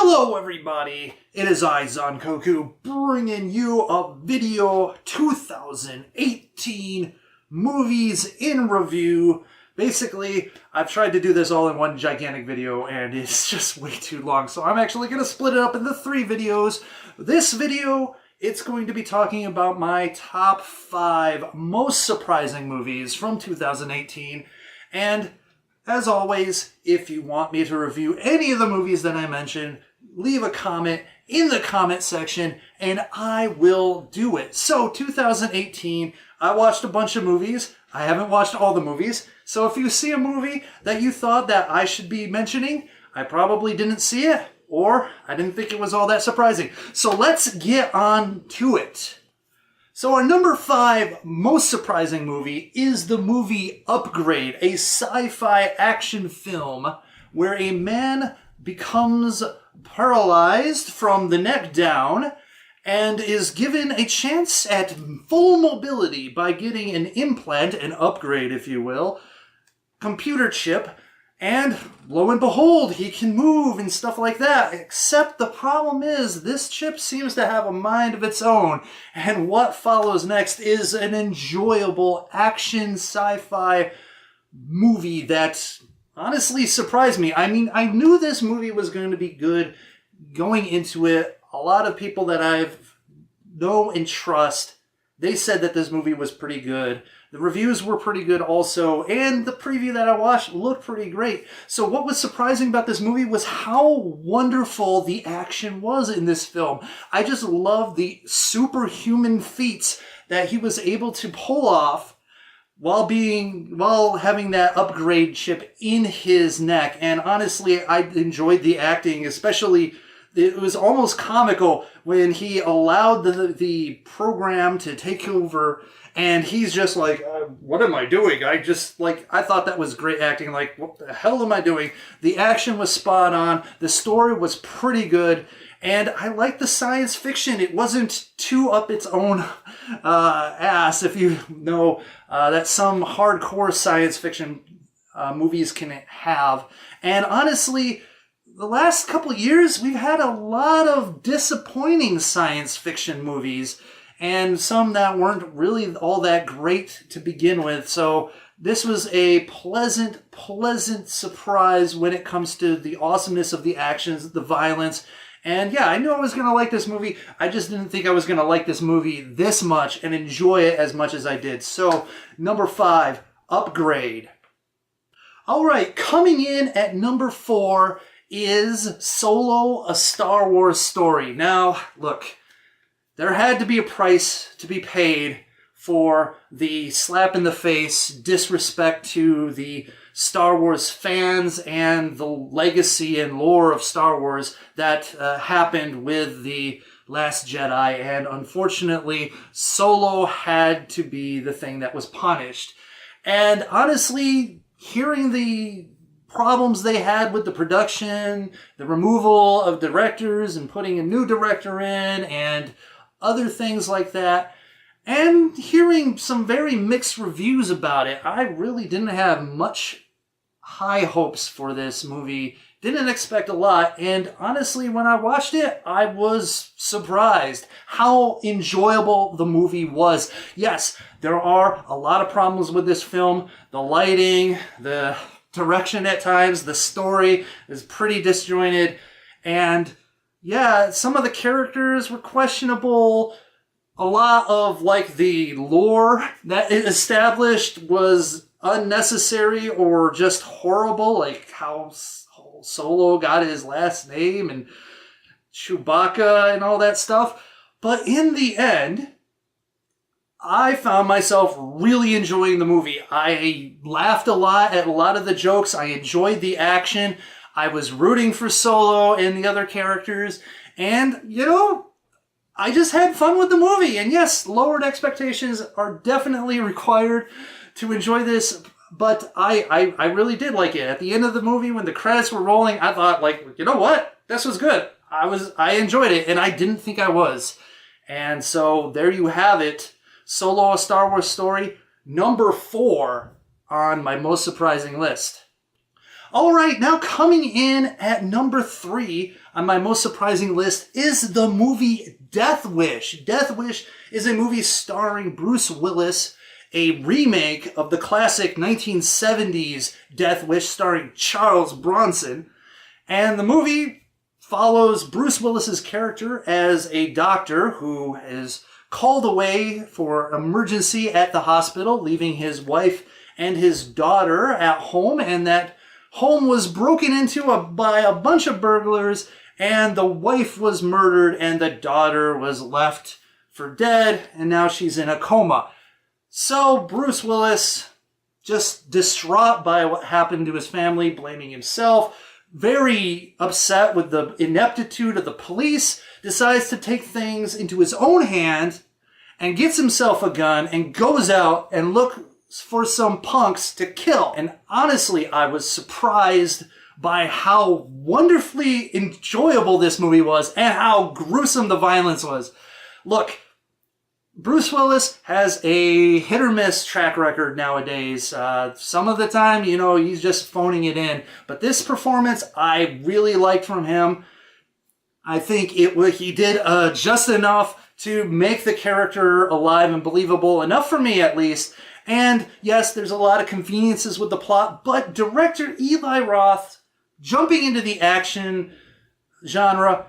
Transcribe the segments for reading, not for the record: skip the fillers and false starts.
Hello everybody, it is I, Zankoku, bringing you a video 2018 movies in review. Basically, I've tried to do this all in one gigantic video and it's just way too long, so I'm actually going to split it up into 3 videos. This video, it's going to be talking about my top 5 most surprising movies from 2018, and as always, if you want me to review any of the movies that I mentioned, leave a comment in the comment section and I will do it. So 2018, I watched a bunch of movies. I haven't watched all the movies. So if you see a movie that you thought that I should be mentioning, I probably didn't see it or I didn't think it was all that surprising. So let's get on to it. So our number 5 most surprising movie is the movie Upgrade, a sci-fi action film where a man becomes paralyzed from the neck down and is given a chance at full mobility by getting an implant, an upgrade if you will, computer chip, and lo and behold, he can move and stuff like that. Except the problem is, this chip seems to have a mind of its own. And what follows next is an enjoyable action sci-fi movie that honestly surprised me. I mean, I knew this movie was going to be good going into it. A lot of people that I've know and trust, they said that this movie was pretty good. The reviews were pretty good also, and the preview that I watched looked pretty great. So what was surprising about this movie was how wonderful the action was in this film. I just loved the superhuman feats that he was able to pull off while having that upgrade chip in his neck. And honestly, I enjoyed the acting, especially it was almost comical when he allowed the program to take over and he's just like, what am I doing? I thought that was great acting. Like, what the hell am I doing? The action was spot on. The story was pretty good. And I liked the science fiction. It wasn't too up its own ass, if you know that some hardcore science fiction movies can have. And honestly, the last couple of years, we've had a lot of disappointing science fiction movies and some that weren't really all that great to begin with. So this was a pleasant surprise when it comes to the awesomeness of the actions, the violence. And yeah, I knew I was going to like this movie. I just didn't think I was going to like this movie this much and enjoy it as much as I did. So number 5, Upgrade. All right, coming in at number 4 is Solo, a Star Wars Story. Now, look, there had to be a price to be paid for the slap in the face disrespect to the Star Wars fans and the legacy and lore of Star Wars that happened with The Last Jedi. And unfortunately, Solo had to be the thing that was punished. And honestly, hearing the problems they had with the production, the removal of directors and putting a new director in, and other things like that, and hearing some very mixed reviews about it, I really didn't have much high hopes for this movie. Didn't expect a lot, and honestly, when I watched it, I was surprised how enjoyable the movie was. Yes, there are a lot of problems with this film. The lighting, the direction at times, the story is pretty disjointed, and yeah, some of the characters were questionable. A lot of the lore that it established was unnecessary or just horrible, like how Solo got his last name and Chewbacca and all that stuff. But in the end, I found myself really enjoying the movie. I laughed a lot at a lot of the jokes. I enjoyed the action. I was rooting for Solo and the other characters. And, I just had fun with the movie. And yes, lowered expectations are definitely required to enjoy this. But I really did like it. At the end of the movie, when the credits were rolling, I thought, you know what? This was good. I enjoyed it, and I didn't think I was. And so there you have it. Solo, a Star Wars Story, number 4 on my most surprising list. All right, now coming in at number 3 on my most surprising list is the movie Death Wish. Death Wish is a movie starring Bruce Willis, a remake of the classic 1970s Death Wish starring Charles Bronson. And the movie follows Bruce Willis's character as a doctor who is called away for emergency at the hospital, leaving his wife and his daughter at home, and that home was broken into by a bunch of burglars, and the wife was murdered, and the daughter was left for dead, and now she's in a coma. So Bruce Willis, just distraught by what happened to his family, blaming himself, very upset with the ineptitude of the police, decides to take things into his own hand and gets himself a gun and goes out and looks for some punks to kill. And honestly, I was surprised by how wonderfully enjoyable this movie was and how gruesome the violence was. Look, Bruce Willis has a hit or miss track record nowadays. Some of the time, he's just phoning it in. But this performance, I really liked from him. I think he did just enough to make the character alive and believable, enough for me at least. And yes, there's a lot of conveniences with the plot, but director Eli Roth, jumping into the action genre,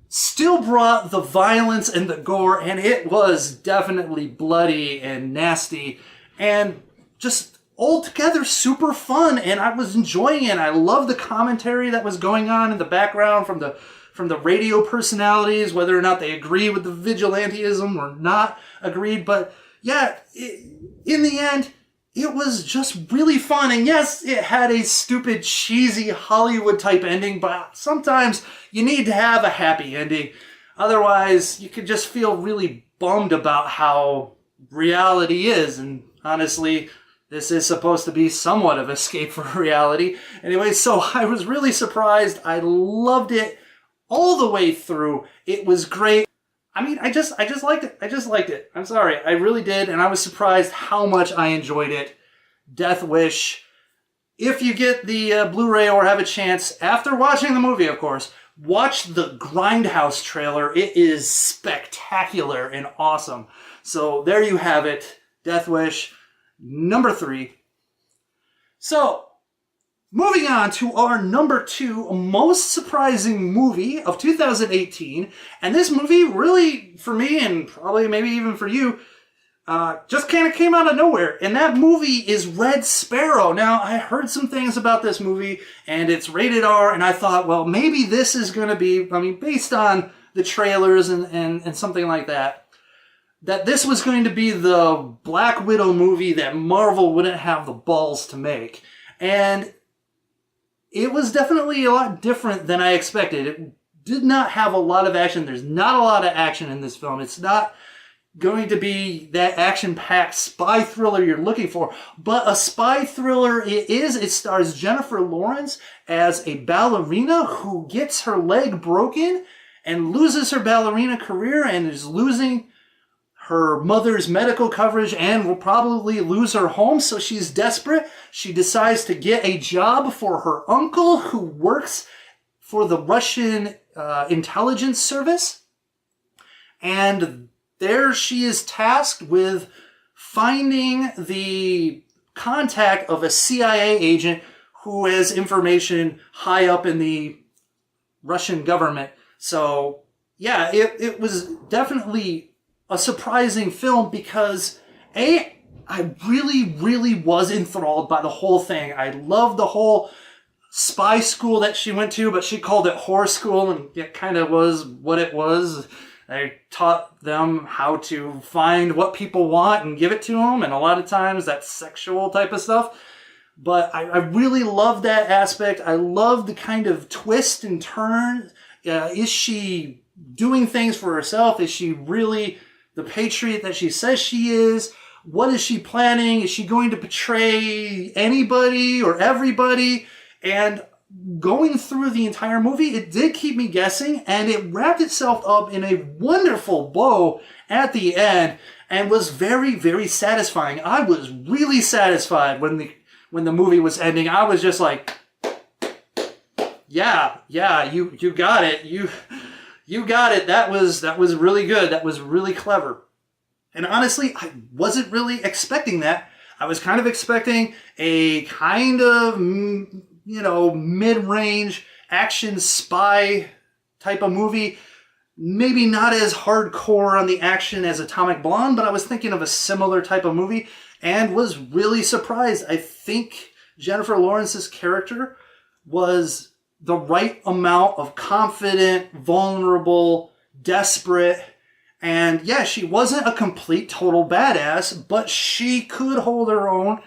still brought the violence and the gore, and it was definitely bloody and nasty and just altogether super fun, and I was enjoying it. I love the commentary that was going on in the background from the radio personalities, whether or not they agree with the vigilantism or not agreed. But yeah, in the end, it was just really fun. And yes, it had a stupid, cheesy Hollywood type ending, but sometimes you need to have a happy ending. Otherwise, you could just feel really bummed about how reality is. And honestly, this is supposed to be somewhat of escape from reality. Anyway, so I was really surprised. I loved it all the way through. It was great. I mean, I just liked it. I just liked it. I'm sorry. I really did. And I was surprised how much I enjoyed it. Death Wish. If you get the Blu-ray or have a chance, after watching the movie, of course, watch the Grindhouse trailer. It is spectacular and awesome. So there you have it. Death Wish, number 3. So, moving on to our number 2 most surprising movie of 2018. And this movie really, for me, and probably maybe even for you, just kind of came out of nowhere. And that movie is Red Sparrow. Now, I heard some things about this movie, and it's rated R, and I thought, well, maybe this is going to be, based on the trailers and something like that, that this was going to be the Black Widow movie that Marvel wouldn't have the balls to make. And it was definitely a lot different than I expected. It did not have a lot of action. There's not a lot of action in this film. It's not going to be that action-packed spy thriller you're looking for. But a spy thriller it is. It stars Jennifer Lawrence as a ballerina who gets her leg broken and loses her ballerina career and is losing her mother's medical coverage and will probably lose her home, so she's desperate. She decides to get a job for her uncle who works for the Russian intelligence service. And there she is tasked with finding the contact of a CIA agent who has information high up in the Russian government. So, yeah, it was definitely a surprising film because, I really, really was enthralled by the whole thing. I loved the whole spy school that she went to, but she called it whore school, and it kind of was what it was. I taught them how to find what people want and give it to them, and a lot of times that's sexual type of stuff. But I really loved that aspect. I loved the kind of twist and turn. Is she doing things for herself? Is she really the patriot that she says she is? What is she planning? Is she going to betray anybody or everybody? And going through the entire movie, it did keep me guessing, and it wrapped itself up in a wonderful bow at the end and was very, very satisfying. I was really satisfied when the movie was ending. I was just like, Yeah, you got it. You got it. That was really good. That was really clever. And honestly, I wasn't really expecting that. I was kind of expecting a kind of, mid-range action spy type of movie. Maybe not as hardcore on the action as Atomic Blonde, but I was thinking of a similar type of movie and was really surprised. I think Jennifer Lawrence's character was the right amount of confident, vulnerable, desperate. And yeah, she wasn't a complete total badass, but she could hold her own.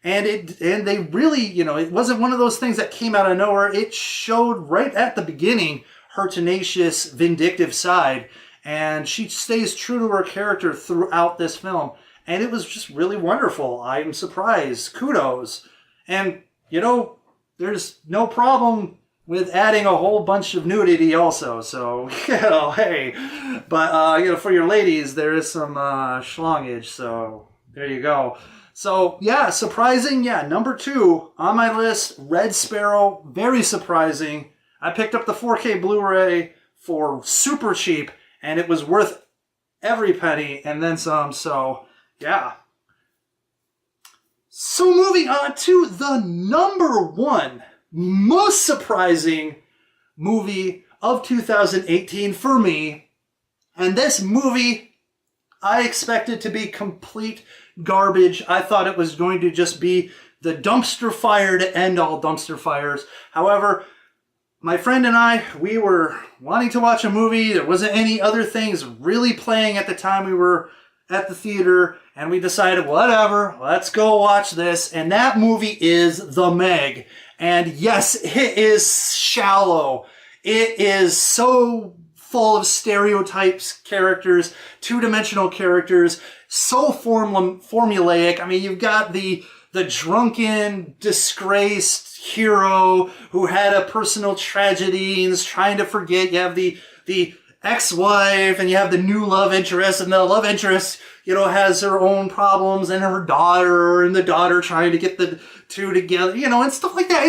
And they really, it wasn't one of those things that came out of nowhere. It showed right at the beginning her tenacious, vindictive side. And she stays true to her character throughout this film. And it was just really wonderful. I'm surprised. Kudos. And, there's no problem with adding a whole bunch of nudity also. So, hey. But, for your ladies, there is some schlongage. So, there you go. So, yeah, surprising. Yeah, number 2 on my list, Red Sparrow. Very surprising. I picked up the 4K Blu-ray for super cheap, and it was worth every penny and then some. So, yeah. So, moving on to the number 1 most surprising movie of 2018 for me. And this movie, I expected to be complete garbage. I thought it was going to just be the dumpster fire to end all dumpster fires. However, my friend and I, we were wanting to watch a movie. There wasn't any other things really playing at the time we were at the theater. And we decided, whatever, let's go watch this. And that movie is The Meg. And yes, it is shallow. It is so full of stereotypes, characters, two-dimensional characters, so formulaic. I mean, you've got the drunken, disgraced hero who had a personal tragedy and is trying to forget. You have the ex-wife and you have the new love interest, and the love interest, has her own problems, and her daughter, and the daughter trying to get the two together, and stuff like that.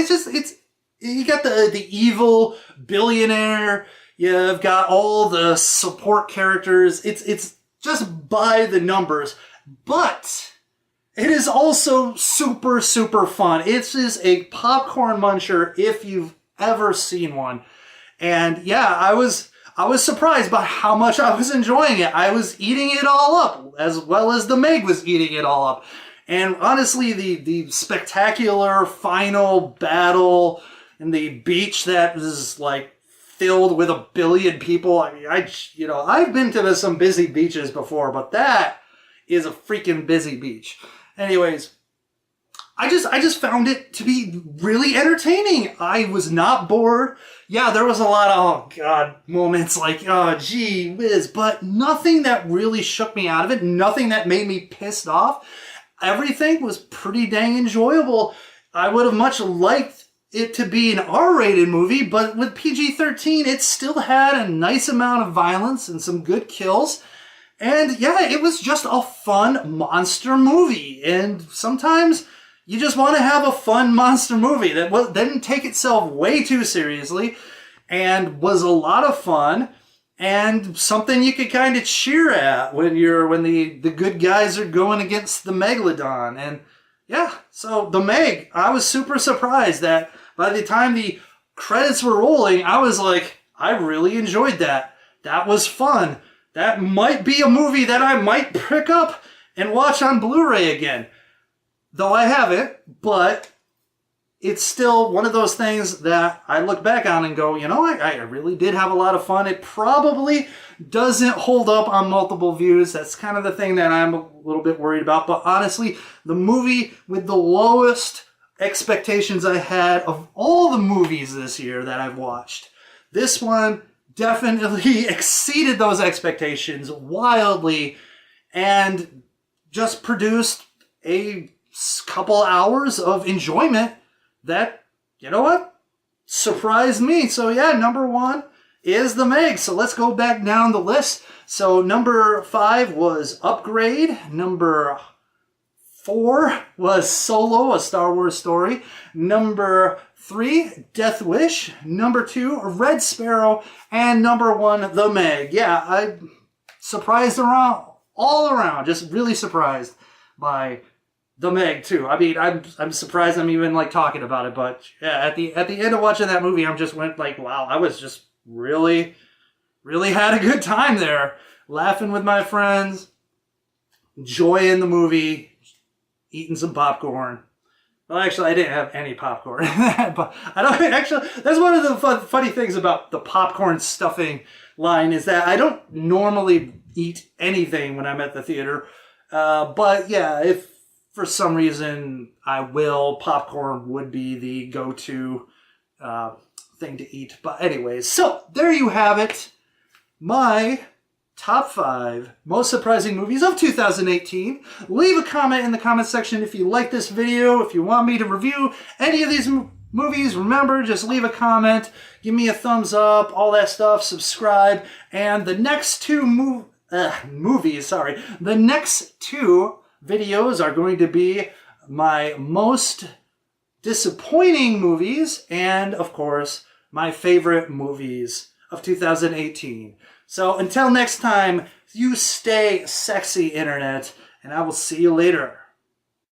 You got the evil billionaire. You've got all the support characters. It's just by the numbers, but it is also super, super fun. It is a popcorn muncher if you've ever seen one. And yeah, I was surprised by how much I was enjoying it. I was eating it all up, as well as the Meg was eating it all up. And honestly, the spectacular final battle in the beach that was like filled with 1 billion people. I mean, I've been to some busy beaches before, but that is a freaking busy beach. Anyways, I just found it to be really entertaining. I was not bored. Yeah, there was a lot of, oh God, moments like, oh gee whiz, but nothing that really shook me out of it. Nothing that made me pissed off. Everything was pretty dang enjoyable. I would have much liked it to be an R-rated movie, but with PG-13, it still had a nice amount of violence and some good kills. And yeah, it was just a fun monster movie. And sometimes you just want to have a fun monster movie that didn't take itself way too seriously and was a lot of fun and something you could kind of cheer at when the good guys are going against the Megalodon. And yeah, so The Meg, I was super surprised that by the time the credits were rolling, I was like, I really enjoyed that. That was fun. That might be a movie that I might pick up and watch on Blu-ray again. Though I haven't, but it's still one of those things that I look back on and go, I really did have a lot of fun. It probably doesn't hold up on multiple views. That's kind of the thing that I'm a little bit worried about. But honestly, the movie with the lowest expectations I had of all the movies this year that I've watched, this one definitely exceeded those expectations wildly and just produced a couple hours of enjoyment that, surprised me. So yeah, number 1 is The Meg. So let's go back down the list. So number 5 was Upgrade. Number 4 was Solo, A Star Wars Story. Number 3, Death Wish. Number 2, Red Sparrow. And number 1, The Meg. Yeah, I'm surprised all around. Just really surprised by The Meg too. I mean, I'm surprised I'm even like talking about it. But yeah, at the end of watching that movie, I just went like, wow, I was just really had a good time there, laughing with my friends, enjoying the movie. Eating some popcorn. Well, actually, I didn't have any popcorn in that, but I don't actually. That's one of the funny things about the popcorn stuffing line is that I don't normally eat anything when I'm at the theater. But yeah, if for some reason I will, popcorn would be the go-to thing to eat. But anyways, so there you have it. My top 5 most surprising movies of 2018. Leave a comment in the comment section if you like this video. If you want me to review any of these movies, remember, just leave a comment. Give me a thumbs up, all that stuff. Subscribe. And the next 2 movies, the next 2 videos are going to be my most disappointing movies and, of course, my favorite movies of 2018. So until next time, you stay sexy, Internet, and I will see you later.